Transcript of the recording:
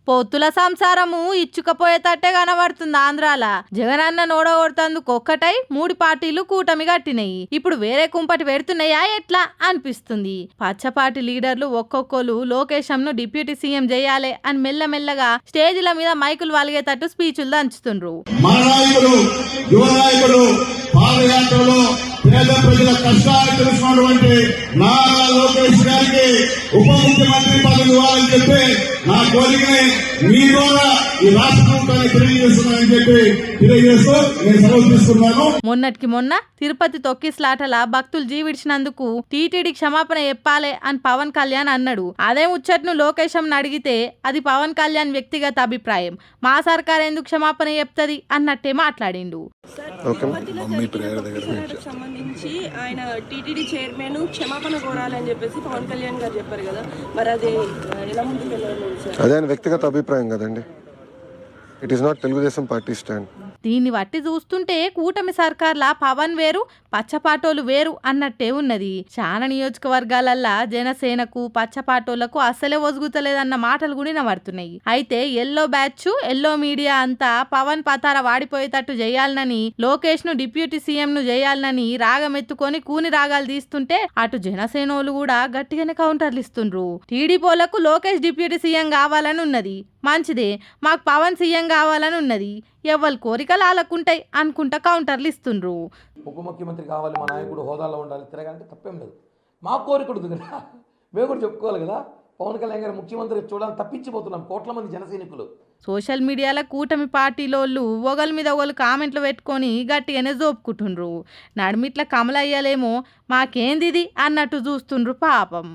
పొత్తుల సంసారము ఇచ్చుకపోయేటట్టే కనబడుతుంది ఆంధ్రాల. జగనన్న నోడగొడుతందుకు ఒక్కటై 3 పార్టీలు కూటమి కట్టినాయి. ఇప్పుడు వేరే కుంపటి పెడుతున్నాయా ఎట్లా అనిపిస్తుంది. పచ్చపార్టీ లీడర్లు ఒక్కొక్కరు లోకేశంను డిప్యూటీ సీఎం చేయాలి అని మెల్లమెల్లగా స్టేజ్ల మీద మైకులు వలిగేటట్టు స్పీచ్లు దంచుతుండ్రు. పేద ప్రజల కష్టాలు తెలుసుకున్నటువంటి నారా లోకేష్ గారికి ఉప ముఖ్యమంత్రి పదవి ఇవ్వాలని చెప్పి నా కోరికని మీ ద్వారా ఈ రాష్ట్ర ప్రభుత్వాన్ని తెలియజేస్తున్నానని చెప్పి తెలియజేస్తూ నేను సెలవు తీసుకున్నాను. మొన్నటికి మొన్న తిరుపతి తొక్కిస్లాటల భక్తులు జీవిడిచినందుకు టీటీడీ క్షమాపణ చెప్పాలి అని పవన్ కళ్యాణ్ అన్నాడు. అదే ముచ్చట్ను లోకేశం అడిగితే అది పవన్ కళ్యాణ్ వ్యక్తిగత అభిప్రాయం, మా సర్కార్ ఎందుకు క్షమాపణ చెప్తుంది అన్నట్టే మాట్లాడిండు. సంబంధించి ఆయన టీటీడీ చైర్మన్ క్షమాపణ కోరాలని చెప్పేసి పవన్ కళ్యాణ్ గారు చెప్పారు కదా, మరి అది ఎలా ముందుకు వెళ్ళాలి సార్? అదే వ్యక్తిగత అభిప్రాయం కదండి. It is not Telugu Desam party stand. దీన్ని బట్టి చూస్తుంటే కూటమి సర్కార్ల పవన్ వేరు, పచ్చపాటోలు వేరు అన్నట్టే ఉన్నది. చాలా నియోజకవర్గాలల్లా జనసేనకు పచ్చపాటోళ్లకు అస్సలే ఒజగుతలేదన్న మాటలు కూడా వినబడుతున్నాయి. అయితే ఎల్లో బ్యాచ్, ఎల్లో మీడియా అంతా పవన్ పతార వాడిపోయేటట్టు చేయాలనని, లోకేష్ ను డిప్యూటీ సీఎం ను చేయాలనని రాగమెత్తుకొని కూని రాగాలు తీస్తుంటే అటు జనసేనోళ్ళు కూడా గట్టిగానే కౌంటర్లు ఇస్తుండ్రు. టీడీపోలకు లోకేష్ డిప్యూటీ సీఎం కావాలని ఉన్నది, మంచిదే. మాకు పవన్ సీఎం కావాలని ఉన్నది, ఎవరి కోరికలు ఆలకుంటాయి అనుకుంటా కౌంటర్లు ఇస్తుండ్రు. ఉప ముఖ్యమంత్రి కావాలి, మా నాయకుడు హోదాలో ఉండాలి, తిరగాలంటే తప్పేం లేదు. మా కోరిక ఉంది కదా, మేము కూడా చెప్పుకోవాలి కదా. పవన్ కళ్యాణ్ గారు ముఖ్యమంత్రి చూడాలని తప్పించిపోతున్నాం కోట్ల మంది జనసైనికులు. సోషల్ మీడియాలో కూటమి పార్టీలోళ్ళు ఒకరి మీద ఒకరు కామెంట్లు పెట్టుకొని గట్టిగానే జోపుకుంటుండ్రు. నడిమిట్ల కమలయ్యలేమో మాకేందిది అన్నట్టు చూస్తుండ్రు పాపం.